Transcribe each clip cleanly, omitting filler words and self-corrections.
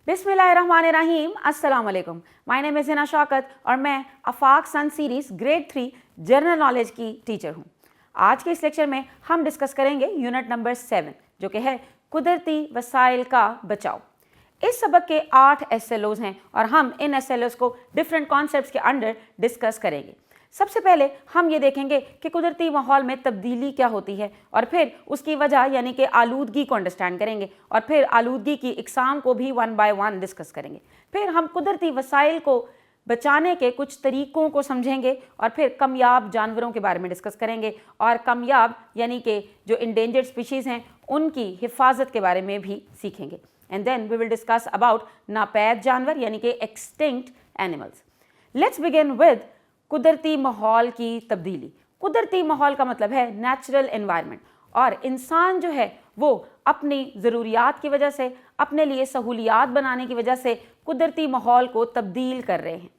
बिस्मिल्लाहिर्रहमानिर्रहीम, अस्सलाम वालेकुम। My name is Hina Shaukat और मैं Afaq sun series grade 3 general knowledge की टीचर हूँ। आज के इस लेक्चर में हम डिस्कस करेंगे यूनिट नंबर 7 जो कि है कुदरती वसाइल का बचाव। इस सबक के 8 SLOs हैं और हम इन SLOs को डिफरेंट कॉन्सेप्ट्स के अंडर डिस्कस करेंगे। सबसे पहले हम ये देखेंगे कि कुदरती माहौल में तब्दीली क्या होती है और फिर उसकी वजह यानी कि आलूदगी को अंडरस्टैंड करेंगे और फिर आलूदगी की इकसाम को भी 1 बाय 1 डिस्कस करेंगे। फिर हम कुदरती वसाइल को बचाने के कुछ तरीक़ों को समझेंगे और फिर कमयाब जानवरों के बारे में डिस्कस करेंगे और कमयाब यानी कि जो इंडेंजर्ड स्पीशीज़ हैं उनकी हिफाजत के बारे में भी सीखेंगे। And then we will discuss about नापैद जानवर यानी कि extinct animals. Let's begin with कुदरती माहौल की तब्दीली। कुदरती माहौल का मतलब है नेचुरल एनवायरनमेंट, और इंसान जो है वो अपनी ज़रूरियात की वजह से, अपने लिए सहूलियात बनाने की वजह से कुदरती माहौल को तब्दील कर रहे हैं।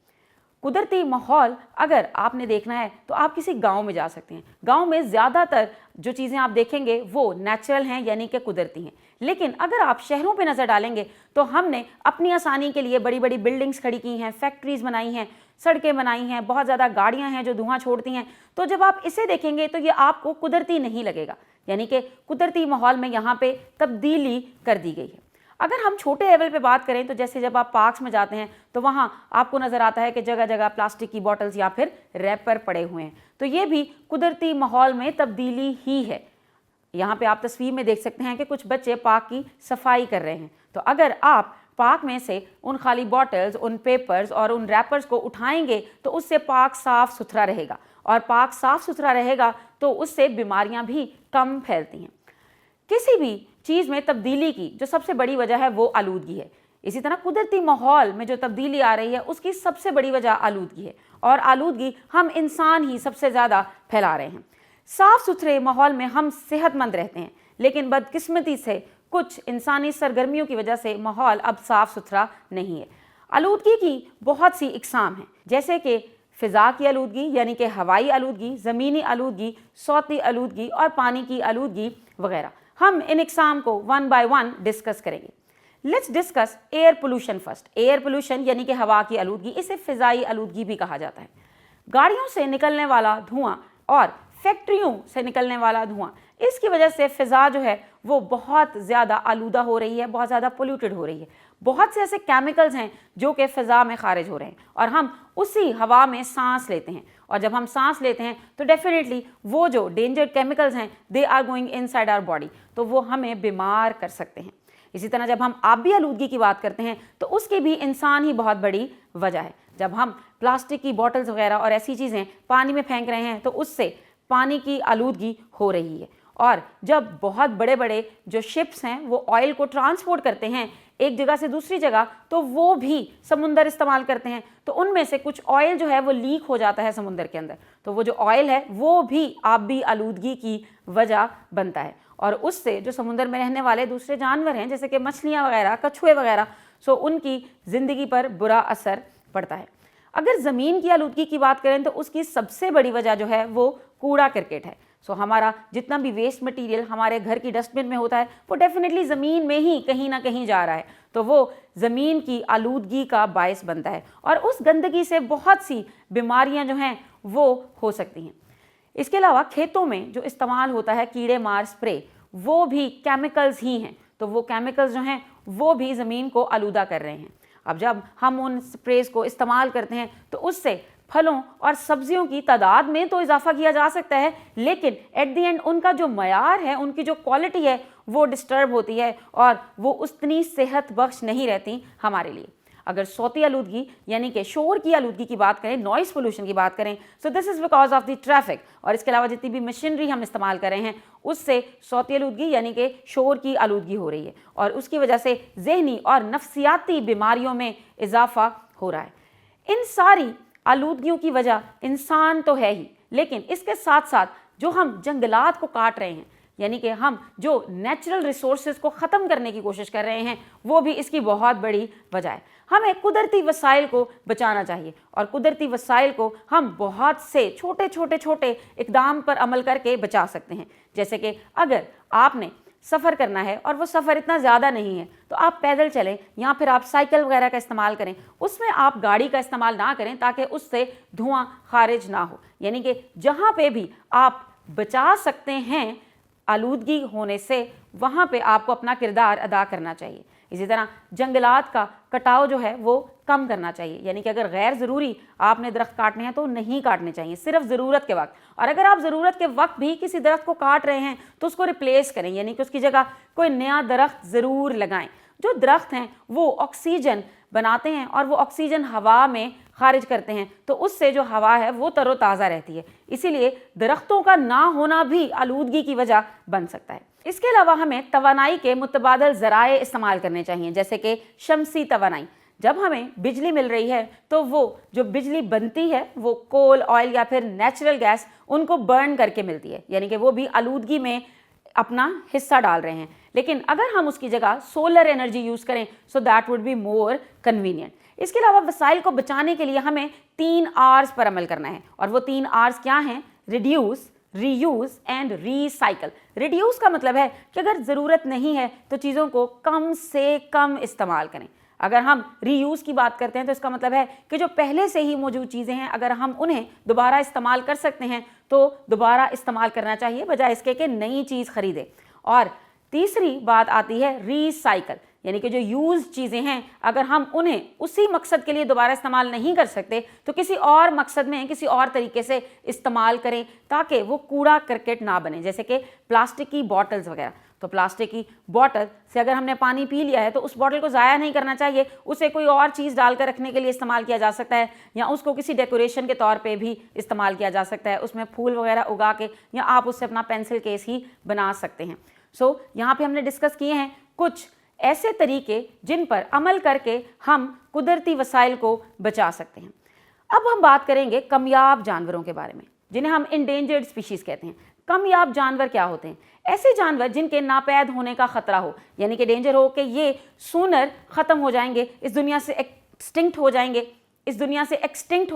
कुदरती माहौल अगर आपने देखना है तो आप किसी गांव में जा सकते हैं। गांव में ज़्यादातर जो चीज़ें आप देखेंगे वो नेचुरल हैं यानी कि कुदरती हैं, लेकिन अगर आप शहरों पे नज़र डालेंगे तो हमने अपनी आसानी के लिए बड़ी बड़ी बिल्डिंग्स खड़ी की हैं, फैक्ट्रीज़ बनाई हैं, सड़कें बनाई हैं, बहुत ज़्यादा गाड़ियाँ हैं जो धुआं छोड़ती हैं। तो जब आप इसे देखेंगे तो ये आपको कुदरती नहीं लगेगा, यानी कि कुदरती माहौल में यहाँ पे तब्दीली कर दी गई है। अगर हम छोटे लेवल पे बात करें तो जैसे जब आप पार्क्स में जाते हैं तो वहाँ आपको नज़र आता है कि जगह जगह प्लास्टिक की बॉटल्स या फिर रैपर पड़े हुए हैं, तो ये भी कुदरती माहौल में तब्दीली ही है। यहाँ पे आप तस्वीर में देख सकते हैं कि कुछ बच्चे पार्क की सफाई कर रहे हैं। तो अगर आप पार्क में से उन खाली बॉटल्स, उन पेपर्स और उन रैपर्स को उठाएंगे तो उससे पार्क साफ़ सुथरा रहेगा, और पार्क साफ़ सुथरा रहेगा तो उससे बीमारियां भी कम फैलती हैं। किसी भी चीज़ में तब्दीली की जो सबसे बड़ी वजह है वो आलूदगी है। इसी तरह कुदरती माहौल में जो तब्दीली आ रही है उसकी सबसे बड़ी वजह आलूदगी है, और आलूदगी हम इंसान ही सबसे ज़्यादा फैला रहे हैं। साफ़ सुथरे माहौल में हम सेहतमंद रहते हैं, लेकिन बदकिस्मती से कुछ इंसानी सरगर्मियों की वजह से माहौल अब साफ़ सुथरा नहीं है। आलूदगी की बहुत सी इकसाम हैं, जैसे कि फ़िज़ा की आलूदगी यानी कि हवाई आलूदगी, ज़मीनी आलूदगी, सौती आलूदगी और पानी की आलूदगी वगैरह। हम इन इकसाम को 1 बाय 1 डिस्कस करेंगे। Let's discuss air pollution first. Air pollution यानी कि हवा की आलूदगी, इसे फ़िज़ाई आलूदगी भी कहा जाता है। गाड़ियों से निकलने वाला धुआं और फैक्ट्रियों से निकलने वाला धुआं, इसकी वजह से फ़िज़ा जो है वो बहुत ज़्यादा आलूदा हो रही है, बहुत ज़्यादा पोल्यूटेड हो रही है। बहुत से ऐसे केमिकल्स हैं जो कि फ़िज़ा में खारिज हो रहे हैं और हम उसी हवा में सांस लेते हैं, और जब हम सांस लेते हैं तो डेफिनेटली वो जो डेंजर केमिकल्स हैं they are going inside our body, तो वो हमें बीमार कर सकते हैं। इसी तरह जब हम आबी आलूदगी की बात करते हैं तो उसकी भी इंसान ही बहुत बड़ी वजह है। जब हम प्लास्टिक की बॉटल्स वगैरह और ऐसी चीज़ें पानी में फेंक रहे हैं तो उससे पानी की आलूदगी हो रही है। और जब बहुत बड़े बड़े जो शिप्स हैं वो ऑयल को ट्रांसपोर्ट करते हैं एक जगह से दूसरी जगह, तो वो भी समुंदर इस्तेमाल करते हैं, तो उनमें से कुछ ऑयल जो है वो लीक हो जाता है समुंदर के अंदर, तो वो जो ऑयल है वो भी आबी आलूदगी की वजह बनता है, और उससे जो समुंदर में रहने वाले दूसरे जानवर हैं जैसे कि मछलियाँ वगैरह, कछुए वगैरह, सो उनकी ज़िंदगी पर बुरा असर पड़ता है। अगर ज़मीन की आलूदगी की बात करें तो उसकी सबसे बड़ी वजह जो है वो कूड़ा करकट है। सो हमारा जितना भी वेस्ट मटेरियल हमारे घर की डस्टबिन में होता है वो डेफिनेटली ज़मीन में ही कहीं ना कहीं जा रहा है, तो वो ज़मीन की आलूदगी का बायस बनता है, और उस गंदगी से बहुत सी बीमारियां जो हैं वो हो सकती हैं। इसके अलावा खेतों में जो इस्तेमाल होता है कीड़े मार स्प्रे, वो भी केमिकल्स ही हैं, तो वो केमिकल्स जो हैं वो भी ज़मीन को आलूदा कर रहे हैं। अब जब हम उन स्प्रेज को इस्तेमाल करते हैं तो उससे फलों और सब्जियों की तादाद में तो इजाफा किया जा सकता है, लेकिन एट द एंड उनका जो मयार है, उनकी जो क्वालिटी है वो डिस्टर्ब होती है और वो उतनी सेहत बख्श नहीं रहती हमारे लिए। अगर सौती आलूदगी यानी कि शोर की आलूदगी की बात करें, नॉइस पोल्यूशन की बात करें, so this is because of the traffic, और इसके अलावा जितनी भी मशीनरी हम इस्तेमाल कर रहे हैं उससे सौती आलूदगी यानी कि शोर की आलूदगी हो रही है, और उसकी वजह से जहनी और नफ्सियाती बीमारियों में इजाफा हो रहा है। इन सारी आलूदगियों की वजह इंसान तो है ही, लेकिन इसके साथ साथ जो हम जंगलात को काट रहे हैं, यानी कि हम जो नेचुरल रिसोर्सेज को ख़त्म करने की कोशिश कर रहे हैं, वो भी इसकी बहुत बड़ी वजह है। हमें कुदरती वसाइल को बचाना चाहिए, और कुदरती वसाइल को हम बहुत से छोटे छोटे इकदाम पर अमल करके बचा सकते हैं। जैसे कि अगर आपने سفر کرنا ہے اور وہ سفر اتنا زیادہ نہیں ہے تو آپ پیدل چلیں یا پھر آپ سائیکل وغیرہ کا استعمال کریں، اس میں آپ گاڑی کا استعمال نہ کریں تاکہ اس سے دھواں خارج نہ ہو. یعنی کہ جہاں پہ بھی آپ بچا سکتے ہیں آلودگی ہونے سے وہاں پہ آپ کو اپنا کردار ادا کرنا چاہیے. اسی طرح جنگلات کا کٹاؤ جو ہے وہ کم کرنا چاہیے. یعنی کہ اگر غیر ضروری آپ نے درخت کاٹنے ہیں تو نہیں کاٹنے چاہیے، صرف ضرورت کے وقت. اور اگر آپ ضرورت کے وقت بھی کسی درخت کو کاٹ رہے ہیں تو اس کو ریپلیس کریں، یعنی کہ اس کی جگہ کوئی نیا درخت ضرور لگائیں. جو درخت ہیں وہ آکسیجن بناتے ہیں اور وہ آکسیجن ہوا میں خارج کرتے ہیں تو اس سے جو ہوا ہے وہ تر و تازہ رہتی ہے. اسی لیے درختوں کا نہ ہونا بھی آلودگی کی وجہ بن سکتا ہے. اس کے علاوہ ہمیں توانائی کے متبادل ذرائع استعمال کرنے چاہیے، جیسے کہ شمسی توانائی. جب ہمیں بجلی مل رہی ہے تو وہ جو بجلی بنتی ہے وہ کول، آئل یا پھر نیچرل گیس ان کو برن کر کے ملتی ہے، یعنی کہ وہ بھی آلودگی میں اپنا حصہ ڈال رہے ہیں. لیکن اگر ہم اس کی جگہ سولر انرجی یوز کریں so that would be more convenient. اس کے علاوہ وسائل کو بچانے کے لیے ہمیں 3 R's پر عمل کرنا ہے، اور وہ 3 R's کیا ہیں؟ Reduce, reuse and recycle. Reduce کا مطلب ہے کہ اگر ضرورت نہیں ہے تو چیزوں کو کم سے کم استعمال کریں. اگر ہم ری یوز کی بات کرتے ہیں تو اس کا مطلب ہے کہ جو پہلے سے ہی موجود چیزیں ہیں اگر ہم انہیں دوبارہ استعمال کر سکتے ہیں تو دوبارہ استعمال کرنا چاہیے بجائے اس کے کہ نئی چیز خریدیں. اور تیسری بات آتی ہے ری سائیکل، یعنی کہ جو یوز چیزیں ہیں اگر ہم انہیں اسی مقصد کے لیے دوبارہ استعمال نہیں کر سکتے تو کسی اور مقصد میں کسی اور طریقے سے استعمال کریں تاکہ وہ کوڑا کرکٹ نہ بنے. جیسے کہ پلاسٹک کی بوٹلز وغیرہ. تو پلاسٹک کی بوٹل سے اگر ہم نے پانی پی لیا ہے تو اس بوٹل کو ضائع نہیں کرنا چاہیے، اسے کوئی اور چیز ڈال کر رکھنے کے لیے استعمال کیا جا سکتا ہے، یا اس کو کسی ڈیکوریشن کے طور پہ بھی استعمال کیا جا سکتا ہے، اس میں پھول وغیرہ اگا کے، یا آپ اس سے اپنا پینسل کیس ہی بنا سکتے ہیں. یہاں پہ ہم نے ڈسکس کیے ہیں کچھ ایسے طریقے جن پر عمل کر کے ہم قدرتی وسائل کو بچا سکتے ہیں. اب ہم بات کریں گے کمیاب جانوروں کے بارے میں جنہیں ہم انڈینجرڈ اسپیشیز کہتے ہیں. کمیاب جانور کیا ہوتے ہیں؟ ایسے جانور جن کے ناپید ہونے کا خطرہ ہو، یعنی کہ ڈینجر ہو کہ یہ سونر ختم ہو جائیں گے، اس دنیا سے ایکسٹنکٹ ہو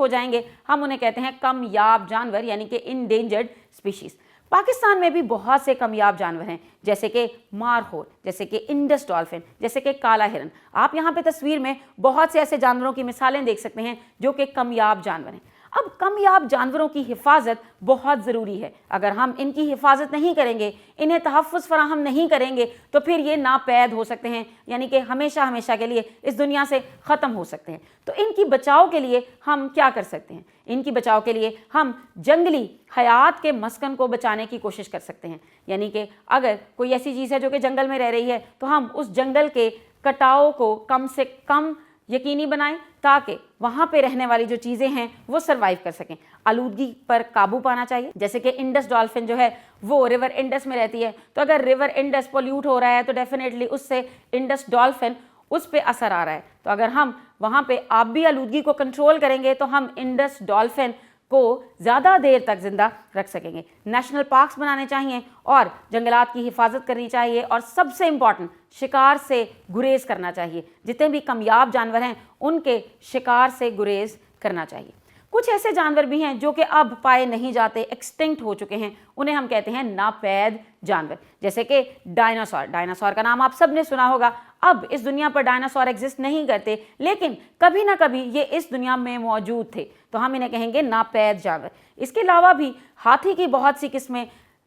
جائیں گے، ہم انہیں کہتے ہیں کمیاب جانور، یعنی کہ انڈینجرڈ اسپیشیز. پاکستان میں بھی بہت سے کمیاب جانور ہیں، جیسے کہ مارخور، جیسے کہ انڈس ڈالفن، جیسے کہ کالا ہرن. آپ یہاں پہ تصویر میں بہت سے ایسے جانوروں کی مثالیں دیکھ سکتے ہیں جو کہ کمیاب جانور ہیں. اب کمیاب جانوروں کی حفاظت بہت ضروری ہے. اگر ہم ان کی حفاظت نہیں کریں گے، انہیں تحفظ فراہم نہیں کریں گے تو پھر یہ ناپید ہو سکتے ہیں، یعنی کہ ہمیشہ کے لیے اس دنیا سے ختم ہو سکتے ہیں. تو ان کی بچاؤ کے لیے ہم کیا کر سکتے ہیں؟ ان کی بچاؤ کے لیے ہم جنگلی حیات کے مسکن کو بچانے کی کوشش کر سکتے ہیں. یعنی کہ اگر کوئی ایسی چیز ہے جو کہ جنگل میں رہ رہی ہے تو ہم اس جنگل کے کٹاؤ کو کم سے کم یقینی بنائیں تاکہ وہاں پہ رہنے والی جو چیزیں ہیں وہ سروائیو کر سکیں. آلودگی پر قابو پانا چاہیے. جیسے کہ انڈس ڈالفن جو ہے وہ ریور انڈس میں رہتی ہے، تو اگر ریور انڈس پولیوٹ ہو رہا ہے تو ڈیفینیٹلی اس سے انڈس ڈالفن اس پہ اثر آ رہا ہے. تو اگر ہم وہاں پہ آبی آلودگی کو کنٹرول کریں گے تو ہم انڈس ڈالفن کو زیادہ دیر تک زندہ رکھ سکیں گے. نیشنل پارکس بنانے چاہیے اور جنگلات کی حفاظت کرنی چاہیے، اور سب سے امپورٹنٹ شکار سے گریز کرنا چاہیے. جتنے بھی کمیاب جانور ہیں ان کے شکار سے گریز کرنا چاہیے. کچھ ایسے جانور بھی ہیں جو کہ اب پائے نہیں جاتے، ایکسٹنکٹ ہو چکے ہیں، انہیں ہم کہتے ہیں ناپید جانور. جیسے کہ ڈائناسور کا نام آپ سب نے سنا ہوگا. اب اس دنیا پر ڈائناسور ایگزسٹ نہیں کرتے، لیکن کبھی نہ کبھی یہ اس دنیا میں موجود تھے، تو ہم انہیں کہیں گے ناپید جانور. اس کے علاوہ بھی ہاتھی کی بہت سی قسمیں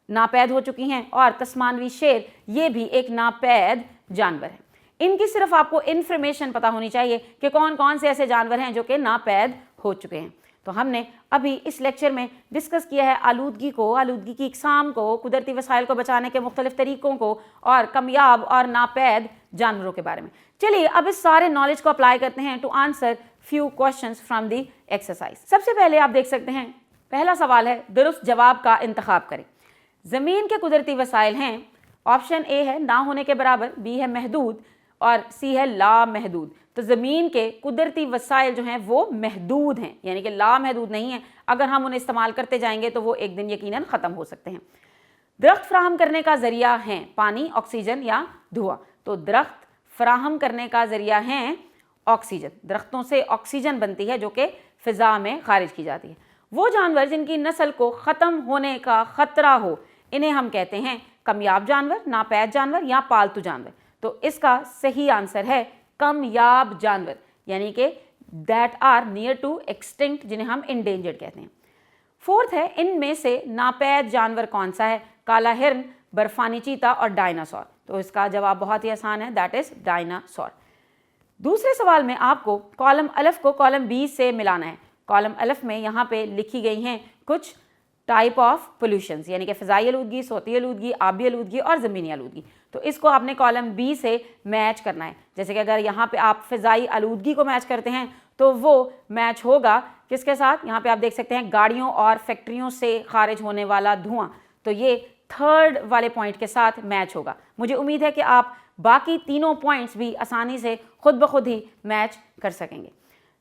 ناپید ہو چکی ہیں، اور تسمانوی شیر یہ بھی ایک ناپید جانور ہے. ان کی صرف آپ کو انفارمیشن پتہ ہونی چاہیے کہ کون کون سے ایسے جانور ہیں جو کہ ناپید ہو چکے ہیں. تو ہم نے ابھی اس لیکچر میں ڈسکس کیا ہے آلودگی کی اقسام کو، قدرتی وسائل کو بچانے کے مختلف طریقوں کو، اور کمیاب اور ناپید جانوروں کے بارے میں. چلیے اب اس سارے نالج کو اپلائی کرتے ہیں to answer few questions from the exercise. سب سے پہلے آپ دیکھ سکتے ہیں پہلا سوال ہے درست جواب کا انتخاب کریں. زمین کے قدرتی وسائل ہیں، آپشن اے ہے نہ ہونے کے برابر، بی ہے محدود، اور سی ہے لامحدود. تو زمین کے قدرتی وسائل جو ہیں وہ محدود ہیں، یعنی کہ لامحدود نہیں ہیں. اگر ہم انہیں استعمال کرتے جائیں گے تو وہ ایک دن یقیناً ختم ہو سکتے ہیں. درخت فراہم کرنے کا ذریعہ ہیں پانی، آکسیجن یا دھواں. تو درخت فراہم کرنے کا ذریعہ ہیں آکسیجن. درختوں سے آکسیجن بنتی ہے جو کہ فضا میں خارج کی جاتی ہے. وہ جانور جن کی نسل کو ختم ہونے کا خطرہ ہو انہیں ہم کہتے ہیں कामयाब जानवर, नापैद जानवर या पालतू जानवर। तो इसका सही आंसर है कामयाब जानवर, यानी कि that are near to extinct, जिन्हें हम इंडेंजर्ड कहते हैं। फोर्थ है, इनमें से नापैद जानवर कौन सा है? काला हिरन, बर्फानी चीता और डायनासोर। तो इसका जवाब बहुत ही आसान है, दैट इज डायनासोर। दूसरे सवाल में आपको कॉलम अलिफ को कॉलम बी से मिलाना है। कॉलम अलिफ में यहाँ पे लिखी गई हैं कुछ टाइप ऑफ पोल्यूशंस, यानी कि फ़िज़ाई आलूदगी, सोती आलूदगी, आबी आलूदगी और ज़मीनी आलूदगी। तो इसको आपने कॉलम बी से मैच करना है। जैसे कि अगर यहाँ पे आप फ़िज़ाई आलूदगी को मैच करते हैं तो वो मैच होगा किसके साथ? यहाँ पे आप देख सकते हैं गाड़ियों और फैक्ट्रियों से खारिज होने वाला धुआं, तो ये थर्ड वाले पॉइंट के साथ मैच होगा। मुझे उम्मीद है कि आप बाकी तीनों पॉइंट्स भी आसानी से खुद ब खुद ही मैच कर सकेंगे।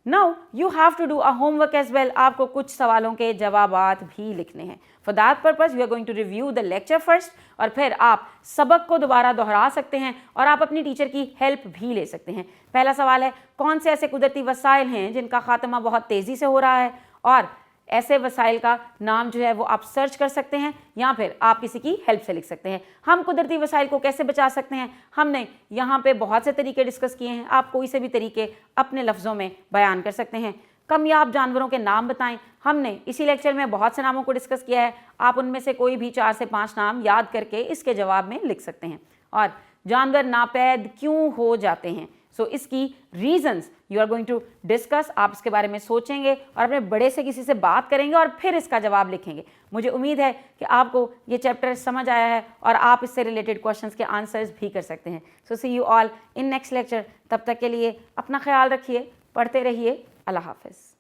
Now you have to do a homework as well. आपको कुछ सवालों के जवाबात भी लिखने हैं। For that purpose we are going to review the lecture first, और फिर आप सबक को दोबारा दोहरा सकते हैं और आप अपनी टीचर की हेल्प भी ले सकते हैं। पहला सवाल है, कौन से ऐसे कुदरती वसाइल हैं जिनका खात्मा बहुत तेज़ी से हो रहा है? और ऐसे वसाइल का नाम जो है वो आप सर्च कर सकते हैं या फिर आप किसी की हेल्प से लिख सकते हैं। हम कुदरती वसाइल को कैसे बचा सकते हैं, हमने यहाँ पे बहुत से तरीके डिस्कस किए हैं। आप कोई से भी तरीके अपने लफ्ज़ों में बयान कर सकते हैं। कामयाब जानवरों के नाम बताएं, हमने इसी लेक्चर में बहुत से नामों को डिस्कस किया है। आप उनमें से कोई भी 4 से 5 नाम याद करके इसके जवाब में लिख सकते हैं। और जानवर नापैद क्यों हो जाते हैं, सो इसकी reasons you are going to discuss. आप इसके बारे में सोचेंगे और अपने बड़े से किसी से बात करेंगे और फिर इसका जवाब लिखेंगे। मुझे उम्मीद है कि आपको ये चैप्टर समझ आया है और आप इससे रिलेटेड क्वेश्चंस के आंसर्स भी कर सकते हैं। So see you all in next lecture. तब तक के लिए अपना ख्याल रखिए, पढ़ते रहिए। अल्लाह हाफिज़।